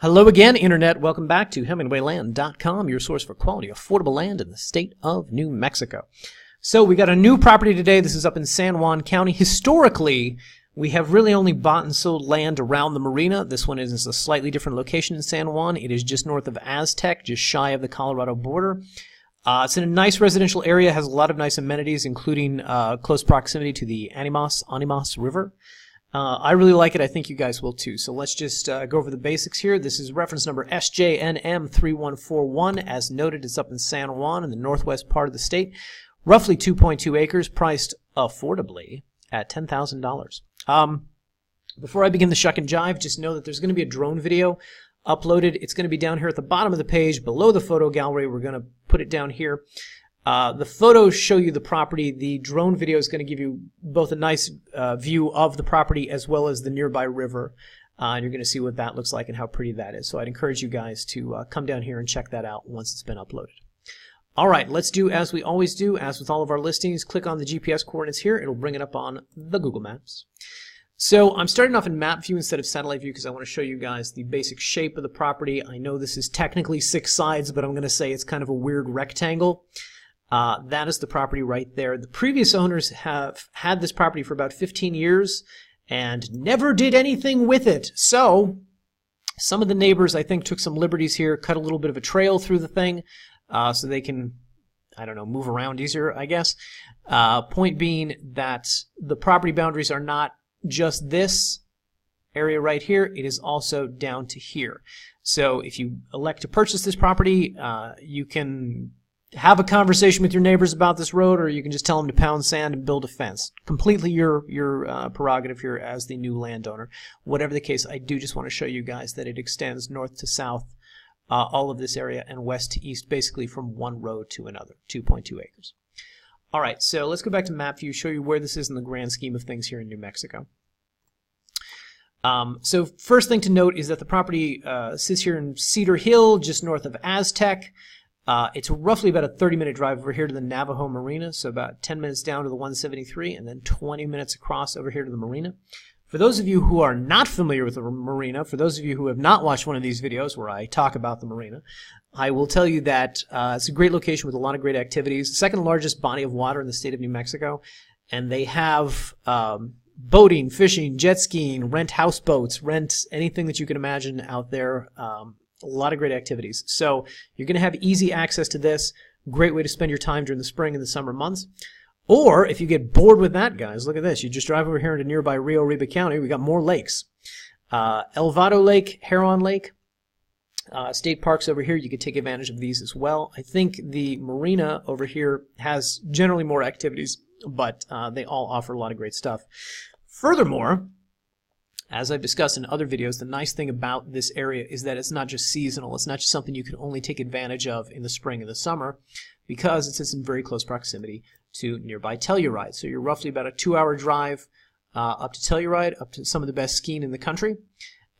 Hello again, Internet. Welcome back to HemingwayLand.com, your source for quality, affordable land in the state of New Mexico. So we got a new property today. This is up in San Juan County. Historically, we have really only bought and sold land around the marina. This one is a slightly different location in San Juan. It is just north of Aztec, just shy of the Colorado border. It's in a nice residential area, has a lot of nice amenities, including close proximity to the Animas River. I really like it. I think you guys will too. So let's just go over the basics here. This is reference number SJNM3141. As noted, it's up in San Juan in the northwest part of the state. Roughly 2.2 acres, priced affordably at $10,000. Before I begin the shuck and jive, just know that there's going to be a drone video uploaded. It's going to be down here at the bottom of the page below the photo gallery. We're going to put it down here. The photos show you the property. The drone video is going to give you both a nice view of the property as well as the nearby river. And you're going to see what that looks like and how pretty that is. So I'd encourage you guys to come down here and check that out once it's been uploaded. All right, let's do as we always do. As with all of our listings, click on the GPS coordinates here. It'll bring it up on the Google Maps. So I'm starting off in map view instead of satellite view because I want to show you guys the basic shape of the property. I know this is technically 6 sides, but I'm going to say it's kind of a weird rectangle. That is the property right there. The previous owners have had this property for about 15 years and never did anything with it. So some of the neighbors, I think, took some liberties here, cut a little bit of a trail through the thing so they can, I don't know, move around easier, I guess. Point being that the property boundaries are not just this area right here. It is also down to here. So if you elect to purchase this property, you can have a conversation with your neighbors about this road, or you can just tell them to pound sand and build a fence. Completely your prerogative here as the new landowner. Whatever the case, I do just want to show you guys that it extends north to south, all of this area, and west to east, basically from one road to another, 2.2 acres. All right, so let's go back to map view, show you where this is in the grand scheme of things here in New Mexico. So first thing to note is that the property sits here in Cedar Hill, just north of Aztec. It's roughly about a 30-minute drive over here to the Navajo Marina, so about 10 minutes down to the 173, and then 20 minutes across over here to the marina. For those of you who are not familiar with the marina, for those of you who have not watched one of these videos where I talk about the marina, I will tell you that it's a great location with a lot of great activities. Second largest body of water in the state of New Mexico, and they have boating, fishing, jet skiing, rent houseboats, rent anything that you can imagine out there. A lot of great activities. So you're going to have easy access to this. Great way to spend your time during the spring and the summer months. Or if you get bored with that, guys, look at this. You just drive over here into nearby Rio Arriba County. We got more lakes. Vado Lake, Heron Lake, state parks over here. You could take advantage of these as well. I think the marina over here has generally more activities, but they all offer a lot of great stuff. Furthermore, as I've discussed in other videos, the nice thing about this area is that it's not just seasonal. It's not just something you can only take advantage of in the spring and the summer, because it sits in very close proximity to nearby Telluride. So you're roughly about a 2-hour drive up to Telluride, up to some of the best skiing in the country,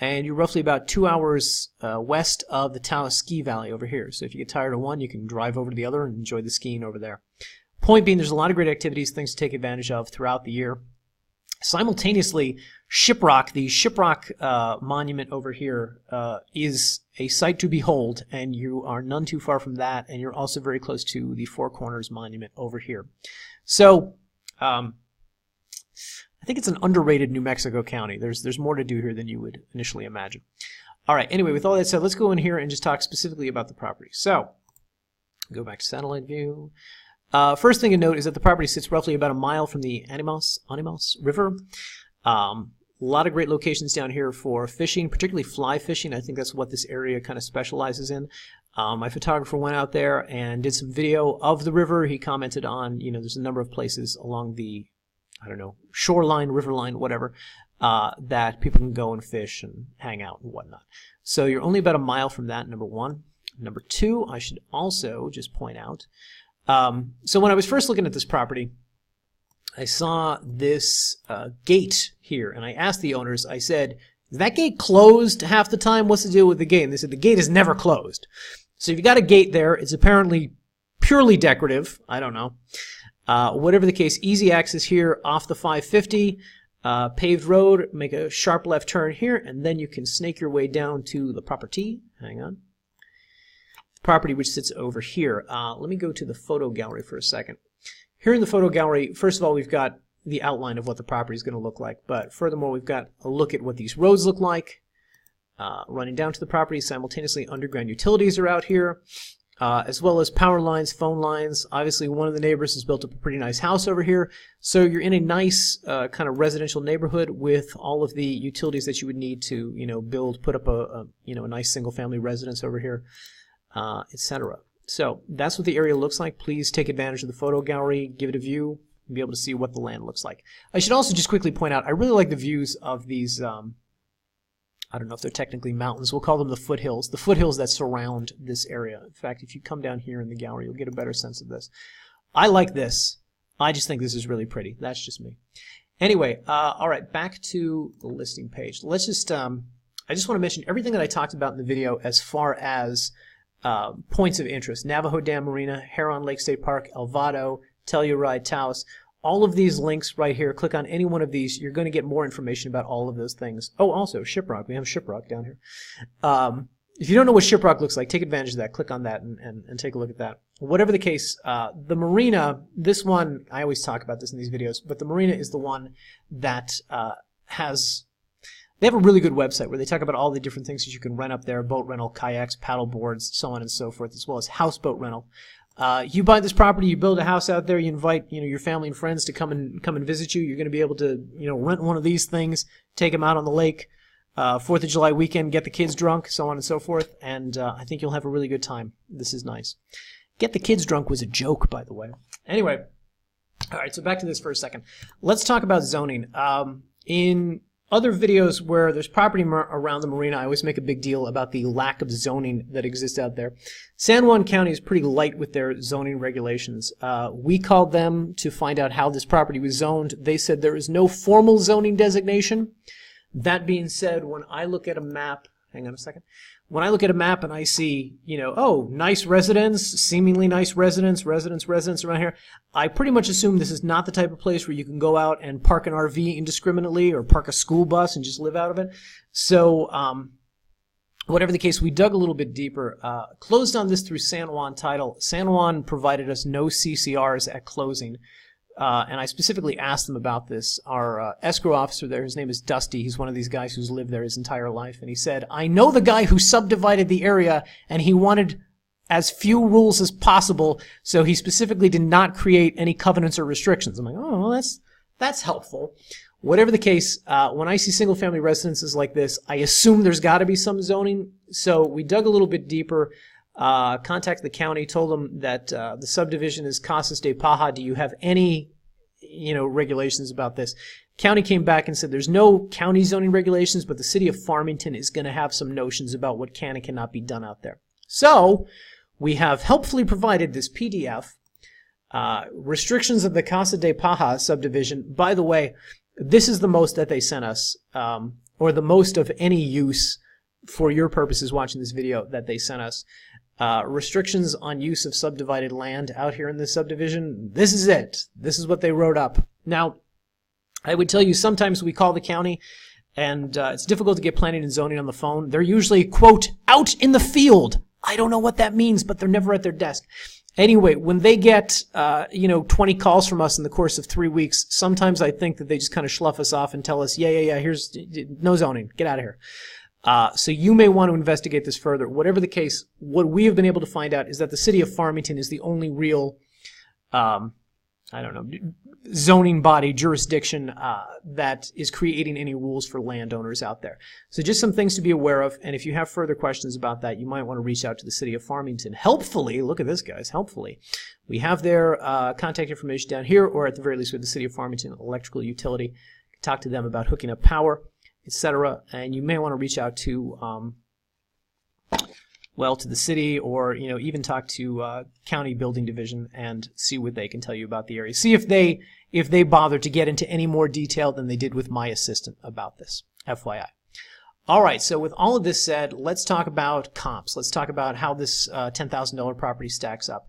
and you're roughly about 2 hours west of the Taos Ski Valley over here. So if you get tired of one, you can drive over to the other and enjoy the skiing over there. Point being, there's a lot of great activities, things to take advantage of throughout the year. Simultaneously, Shiprock, the Shiprock monument over here, is a sight to behold, and you are none too far from that, and you're also very close to the Four Corners monument over here. So, I think it's an underrated New Mexico county. There's more to do here than you would initially imagine. All right, anyway, with all that said, let's go in here and just talk specifically about the property. So, go back to satellite view. First thing to note is that the property sits roughly about a mile from the Animas River. A lot of great locations down here for fishing, particularly fly fishing. I think that's what this area kind of specializes in. My photographer went out there and did some video of the river. He commented on, there's a number of places along the, shoreline, riverline, whatever, that people can go and fish and hang out and whatnot. So you're only about a mile from that, number one. Number two, I should also just point out, so when I was first looking at this property, I saw this gate here, and I asked the owners, I said, is that gate closed half the time? What's the deal with the gate? And they said, the gate is never closed. So if you got a gate there, it's apparently purely decorative. I don't know. Whatever the case, easy access here off the 550. Paved road, make a sharp left turn here, and then you can snake your way down to the property. Hang on. Property which sits over here. Let me go to the photo gallery for a second. Here in the photo gallery, first of all, we've got the outline of what the property is going to look like, but furthermore, we've got a look at what these roads look like. Running down to the property, simultaneously underground utilities are out here, as well as power lines, phone lines. Obviously, one of the neighbors has built up a pretty nice house over here, so you're in a nice kind of residential neighborhood with all of the utilities that you would need to, put up a nice single-family residence over here, etc. So that's what the area looks like. Please take advantage of the photo gallery, give it a view, and be able to see what the land looks like. I should also just quickly point out, I really like the views of these, I don't know if they're technically mountains. We'll call them the foothills that surround this area. In fact, if you come down here in the gallery, you'll get a better sense of this. I like this. I just think this is really pretty. That's just me. Anyway, all right, back to the listing page. Let's just, I just want to mention everything that I talked about in the video as far as points of interest. Navajo Dam Marina, Heron Lake State Park, El Vado, Telluride, Taos. All of these links right here, click on any one of these. You're going to get more information about all of those things. Oh, also, Shiprock. We have Shiprock down here. If you don't know what Shiprock looks like, take advantage of that. Click on that and take a look at that. Whatever the case, the marina, this one, I always talk about this in these videos, but the marina is the one that they have a really good website where they talk about all the different things that you can rent up there, boat rental, kayaks, paddle boards, so on and so forth, as well as houseboat rental. You buy this property, you build a house out there, you invite your family and friends to come and visit you. You're going to be able to rent one of these things, take them out on the lake, 4th of July weekend, get the kids drunk, so on and so forth, and I think you'll have a really good time. This is nice. Get the kids drunk was a joke, by the way. Anyway, all right, so back to this for a second. Let's talk about zoning. In other videos where there's property around the marina, I always make a big deal about the lack of zoning that exists out there. San Juan County is pretty light with their zoning regulations. We called them to find out how this property was zoned. They said there is no formal zoning designation. That being said, when I look at a map, hang on a second. When I look at a map and I see, oh, nice residence, seemingly nice residence around here, I pretty much assume this is not the type of place where you can go out and park an RV indiscriminately or park a school bus and just live out of it. So, whatever the case, we dug a little bit deeper. Closed on this through San Juan Title. San Juan provided us no CCRs at closing. And I specifically asked them about this. Our escrow officer there, his name is Dusty. He's one of these guys who's lived there his entire life. And he said, I know the guy who subdivided the area, and he wanted as few rules as possible, so he specifically did not create any covenants or restrictions. I'm like, oh, well, that's helpful. Whatever the case, when I see single-family residences like this, I assume there's got to be some zoning. So we dug a little bit deeper. Contacted the county, told them that the subdivision is Casas De Paja. Do you have any, regulations about this? County came back and said there's no county zoning regulations, but the city of Farmington is going to have some notions about what can and cannot be done out there. So we have helpfully provided this PDF, restrictions of the Casa de Paja subdivision. By the way, this is the most that they sent us, or the most of any use for your purposes watching this video that they sent us. Restrictions on use of subdivided land out here in this subdivision. This is it. This is what they wrote up. Now, I would tell you sometimes we call the county and it's difficult to get planning and zoning on the phone. They're usually, quote, out in the field. I don't know what that means, but they're never at their desk. Anyway, when they get, 20 calls from us in the course of 3 weeks, sometimes I think that they just kind of slough us off and tell us, yeah, here's no zoning. Get out of here. So you may want to investigate this further. Whatever the case, what we have been able to find out is that the city of Farmington is the only real, zoning body, jurisdiction that is creating any rules for landowners out there. So just some things to be aware of, and if you have further questions about that, you might want to reach out to the city of Farmington. Helpfully, look at this, guys, helpfully, we have their contact information down here, or at the very least with the city of Farmington Electrical Utility. Talk to them about hooking up power, etc. And you may want to reach out to, to the city, or even talk to county building division and see what they can tell you about the area. See if they bother to get into any more detail than they did with my assistant about this. FYI. All right. So with all of this said, let's talk about comps. Let's talk about how this $10,000 property stacks up.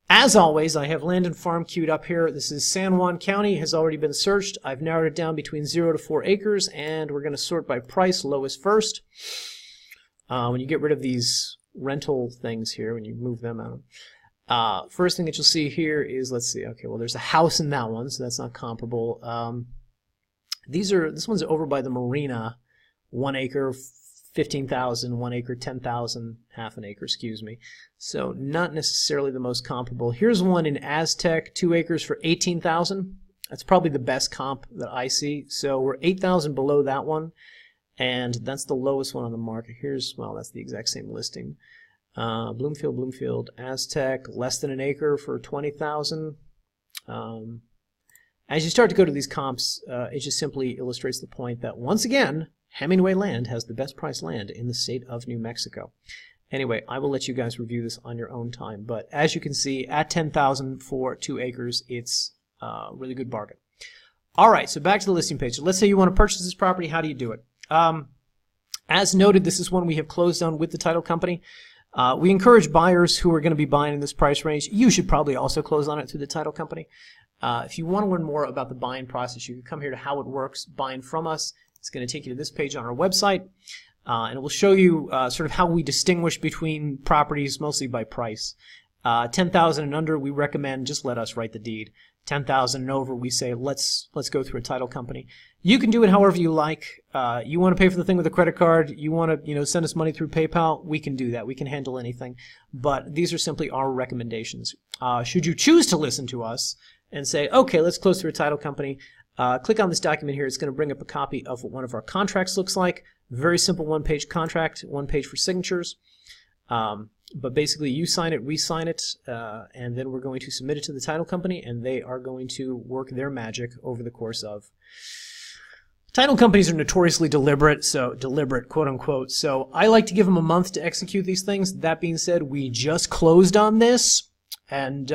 As always, I have land and farm queued up here. This is San Juan County, has already been searched. I've narrowed it down between 0 to 4 acres, and we're going to sort by price, lowest first. When you get rid of these rental things here, when you move them out, first thing that you'll see here is, let's see, okay, well, there's a house in that one, so that's not comparable. This one's over by the marina, 1 acre, 15,000, 1 acre, 10,000, half an acre, excuse me. So not necessarily the most comparable. Here's one in Aztec, 2 acres for 18,000. That's probably the best comp that I see. So we're 8,000 below that one, and that's the lowest one on the market. Here's, well, that's the exact same listing. Bloomfield, Aztec, less than an acre for 20,000. As you start to go to these comps, it just simply illustrates the point that, once again, Hemingway land has the best priced land in the state of New Mexico. Anyway, I will let you guys review this on your own time, but as you can see, at 10,000 for 2 acres, it's a really good bargain. All right, so back to the listing page. So let's say you want to purchase this property. How do you do it? As noted, this is one we have closed on with the title company. We encourage buyers who are going to be buying in this price range. You should probably also close on it through the title company. If you want to learn more about the buying process, you can come here to How It Works, Buying From Us. It's going to take you to this page on our website, and it will show you sort of how we distinguish between properties, mostly by price. 10,000 and under, we recommend just let us write the deed. 10,000 and over, we say let's go through a title company. You can do it however you like. You want to pay for the thing with a credit card, you want to send us money through PayPal, we can do that. We can handle anything. But these are simply our recommendations. Should you choose to listen to us and say, okay, let's close through a title company, click on this document here. It's going to bring up a copy of what one of our contracts looks like. Very simple one-page contract, 1 page for signatures. But basically, you sign it, we sign it, and then we're going to submit it to the title company, and they are going to work their magic over the course of. Title companies are notoriously deliberate, quote unquote. So I like to give them a month to execute these things. That being said, we just closed on this, and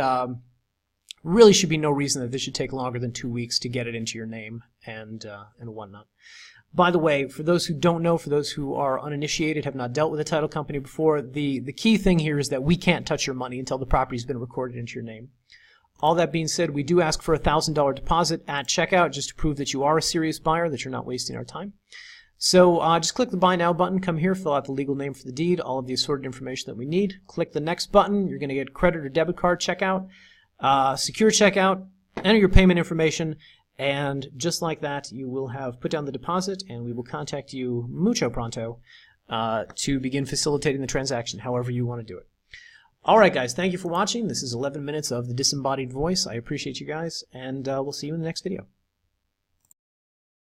really should be no reason that this should take longer than 2 weeks to get it into your name and whatnot. By the way, for those who don't know, for those who are uninitiated, have not dealt with a title company before, the key thing here is that we can't touch your money until the property's been recorded into your name. All that being said, we do ask for a $1,000 deposit at checkout just to prove that you are a serious buyer, that you're not wasting our time. So just click the Buy Now button, come here, fill out the legal name for the deed, all of the assorted information that we need. Click the Next button. You're going to get credit or debit card checkout, secure checkout, enter your payment information, and just like that, you will have put down the deposit, and we will contact you mucho pronto to begin facilitating the transaction, however you want to do it. All right, guys, thank you for watching. This is 11 minutes of the disembodied voice. I appreciate you guys, and we'll see you in the next video.